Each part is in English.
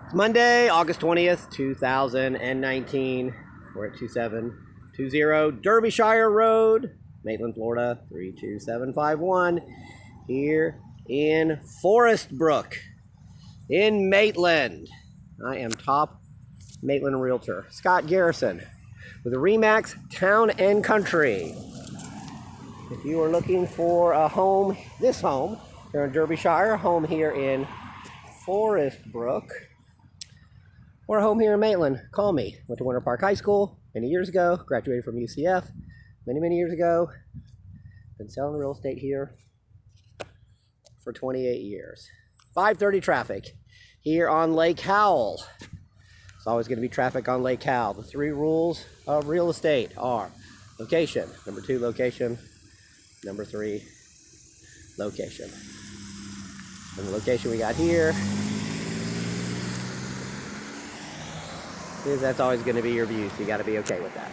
It's Monday, August 20th, 2019. We're at 2720 Derbyshire Road, Maitland, Florida, 32751. Here in Forest Brook, in Maitland. I am top Maitland Realtor, Scott Garrison, with the ReMax Town and Country. If you are looking for a home, this home here in Derbyshire, a home here in Forest Brook, or a home here in Maitland, call me. Went to Winter Park High School many years ago, graduated from UCF many years ago. Been selling real estate here for 28 years. 5:30 traffic here on Lake Howell. It's always going to be traffic on Lake Howell. The 3 rules of real estate are location, number 2, location, number 3, location. And the location we got here is that's always going to be your view, so you got to be okay with that.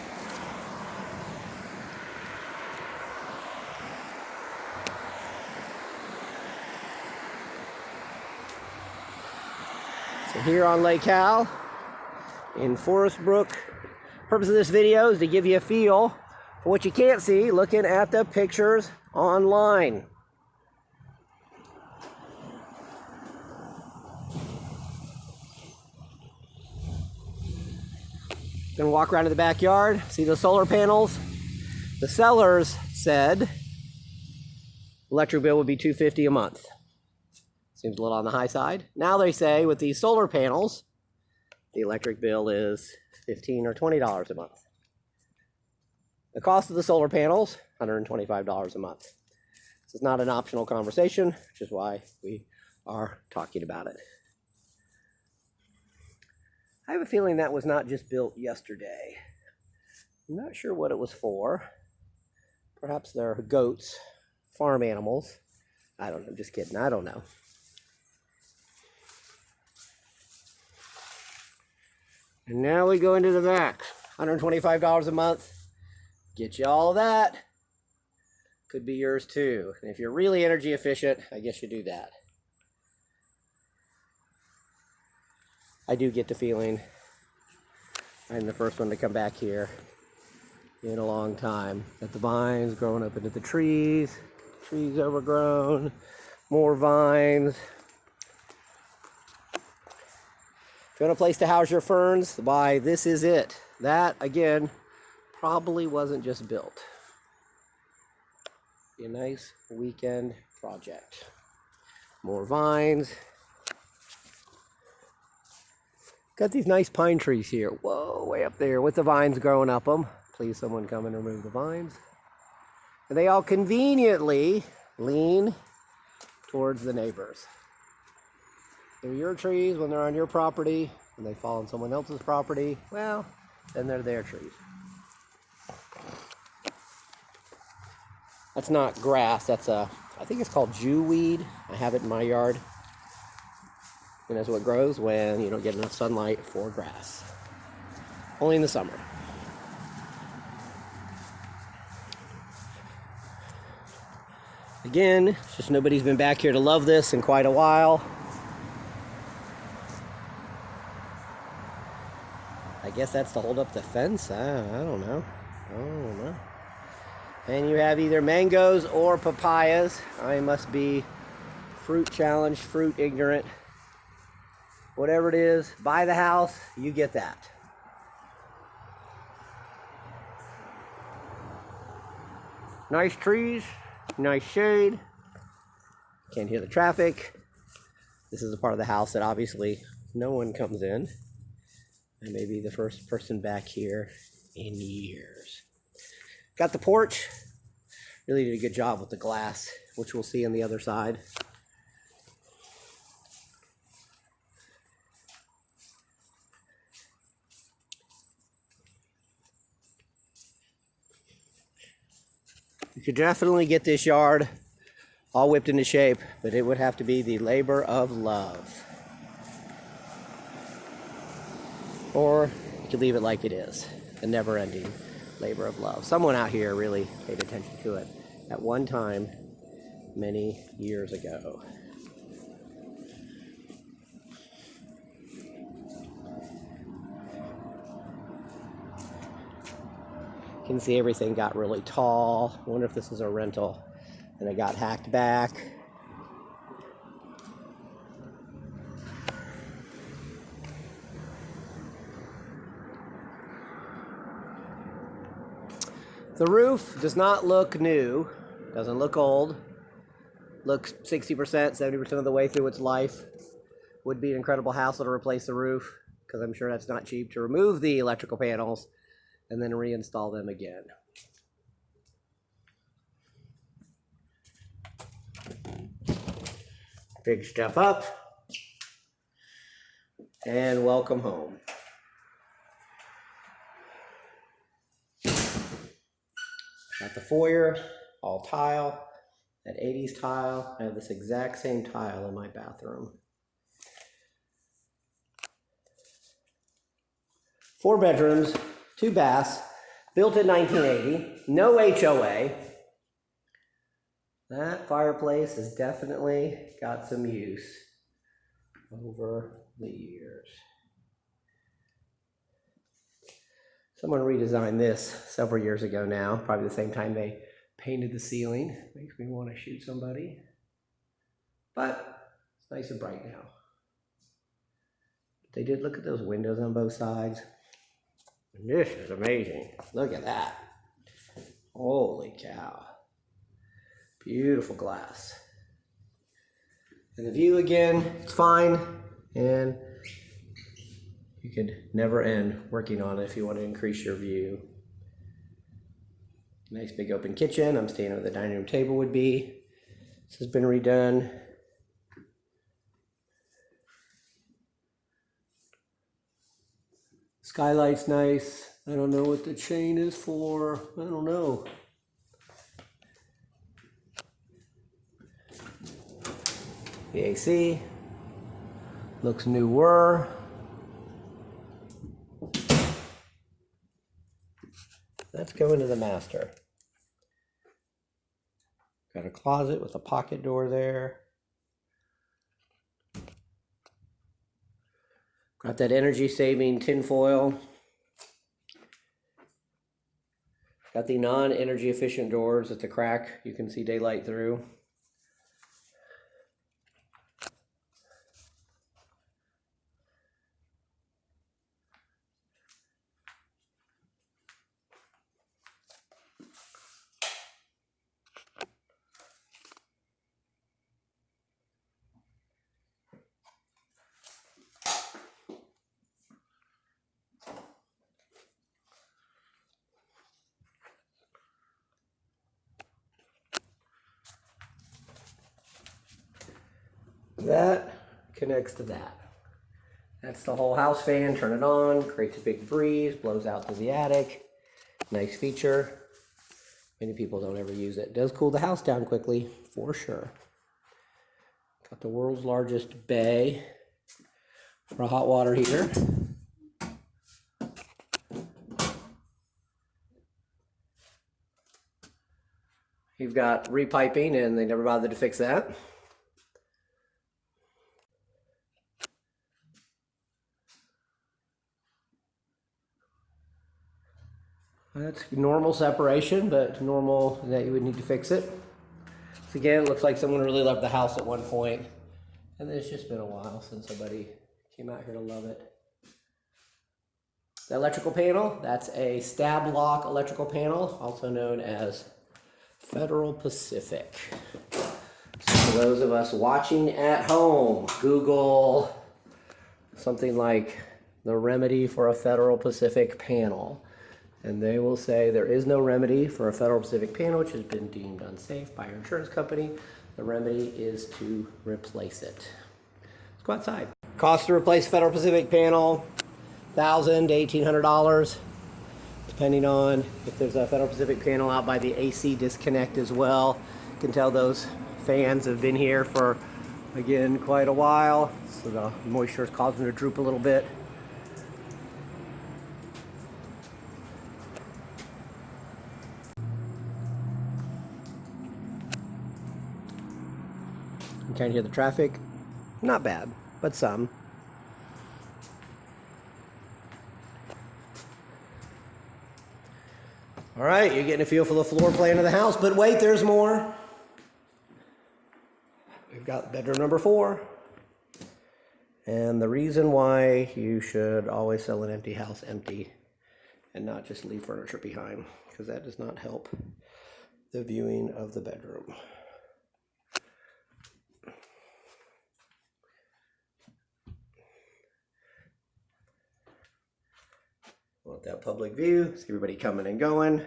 So here on Lake Howell in Forest Brook, the purpose of this video is to give you a feel for what you can't see looking at the pictures online. Gonna walk around to the backyard, see the solar panels. The sellers said electric bill would be $250 a month. Seems a little on the high side. Now they say with these solar panels, the electric bill is $15 or $20 a month. The cost of the solar panels, $125 a month. This is not an optional conversation, which is why we are talking about it. I have a feeling that was not just built yesterday. I'm not sure what it was for. Perhaps they're goats, farm animals. I don't know, I'm just kidding, I don't know. And now we go into the max. $125 a month. Get you all of that. Could be yours too. And if you're really energy efficient, I guess you do that. I do get the feeling I'm the first one to come back here in a long time. That the vines growing up into the trees overgrown, more vines. If you want a place to house your ferns, why, this is it. That, again, probably wasn't just built. Be a nice weekend project. More vines. Got these nice pine trees here. Whoa, way up there with the vines growing up them. Please someone come and remove the vines. And they all conveniently lean towards the neighbors. They're your trees when they're on your property. When they fall on someone else's property, well, then they're their trees. That's not grass, that's I think it's called jewweed. I have it in my yard. And that's what grows when you don't get enough sunlight for grass. Only in the summer. Again, it's just nobody's been back here to love this in quite a while. I guess that's to hold up the fence. I don't know. And you have either mangoes or papayas. I must be fruit challenged, fruit ignorant. Whatever it is, buy the house, you get that. Nice trees, nice shade. Can't hear the traffic. This is a part of the house that obviously no one comes in. I may be the first person back here in years. Got the porch. Really did a good job with the glass, which we'll see on the other side. You could definitely get this yard all whipped into shape, but it would have to be the labor of love. Or you could leave it like it is, a never-ending labor of love. Someone out here really paid attention to it at one time many years ago. You can see everything got really tall. I wonder if this is a rental. And it got hacked back. The roof does not look new, doesn't look old. Looks 60%, 70% of the way through its life. Would be an incredible hassle to replace the roof, because I'm sure that's not cheap to remove the electrical panels and then reinstall them again. Big step up, and welcome home. Got the foyer, all tile, that 80s tile. I have this exact same tile in my bathroom. 4 bedrooms, 2 baths, built in 1980, no HOA. That fireplace has definitely got some use over the years. Someone redesigned this several years ago now, probably the same time they painted the ceiling. Makes me want to shoot somebody. But it's nice and bright now. They did look at those windows on both sides. And this is amazing. Look at that. Holy cow. Beautiful glass. And the view again, it's fine. And you could never end working on it if you want to increase your view. Nice big open kitchen. I'm staying where the dining room table would be. This has been redone. Skylight's nice. I don't know what the chain is for. I don't know. The AC looks newer. Let's go into the master. Got a closet with a pocket door there. Got that energy saving tinfoil. Got the non-energy efficient doors at the crack you can see daylight through. That connects to that. That's the whole house fan. Turn it on, creates a big breeze, blows out to the attic. Nice feature. Many people don't ever use it. It does cool the house down quickly, for sure. Got the world's largest bay for a hot water heater. You've got repiping, and they never bothered to fix that. That's normal separation, but normal that you would need to fix it. So again, it looks like someone really loved the house at one point, and it's just been a while since somebody came out here to love it. The electrical panel, that's a stab lock electrical panel, also known as Federal Pacific. So for those of us watching at home, Google something like the remedy for a Federal Pacific panel. And they will say there is no remedy for a Federal Pacific panel, which has been deemed unsafe by your insurance company. The remedy is to replace it. Let's go outside. Cost to replace Federal Pacific panel, $1,000 to $1,800, depending on if there's a Federal Pacific panel out by the AC disconnect as well. You can tell those fans have been here for, again, quite a while. So the moisture is causing them to droop a little bit. You can't hear the traffic. Not bad, but some. All right, you're getting a feel for the floor plan of the house, but wait, there's more. We've got bedroom number 4. And the reason why you should always sell an empty house empty and not just leave furniture behind, because that does not help the viewing of the bedroom. Want that public view, see everybody coming and going.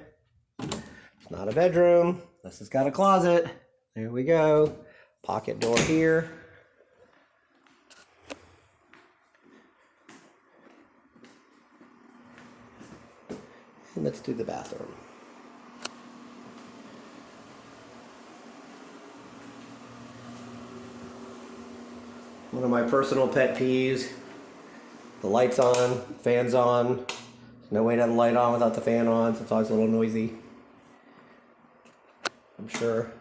It's not a bedroom, unless it's got a closet. There we go. Pocket door here. And let's do the bathroom. One of my personal pet peeves, the lights on, fans on. No way to have the light on without the fan on, so it's always a little noisy. I'm sure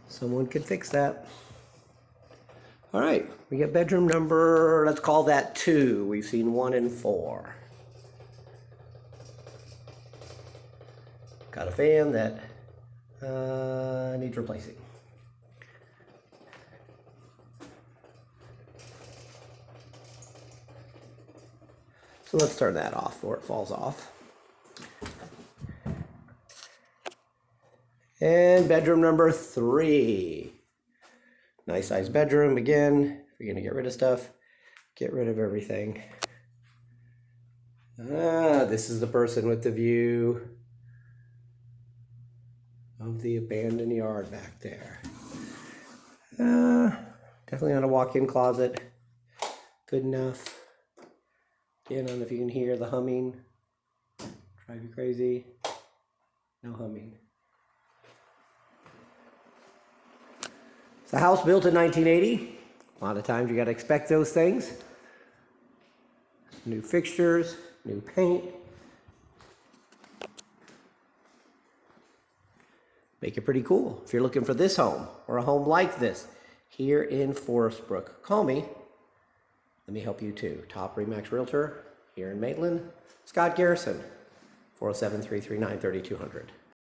someone could fix that. All right, we get bedroom number, let's call that 2. We've seen 1 and 4. Got a fan that needs replacing. So let's turn that off before it falls off. And bedroom number 3. Nice size bedroom. Again, if you're gonna get rid of stuff, get rid of everything. This is the person with the view of the abandoned yard back there. Definitely not a walk-in closet. Good enough. Again, I don't know if you can hear the humming. Drive you crazy. No humming. It's a house built in 1980. A lot of times you got to expect those things. New fixtures, new paint. Make it pretty cool. If you're looking for this home or a home like this here in Forest Brook, call me. Let me help you too. Top ReMax Realtor here in Maitland, Scott Garrison, 407-339-3200.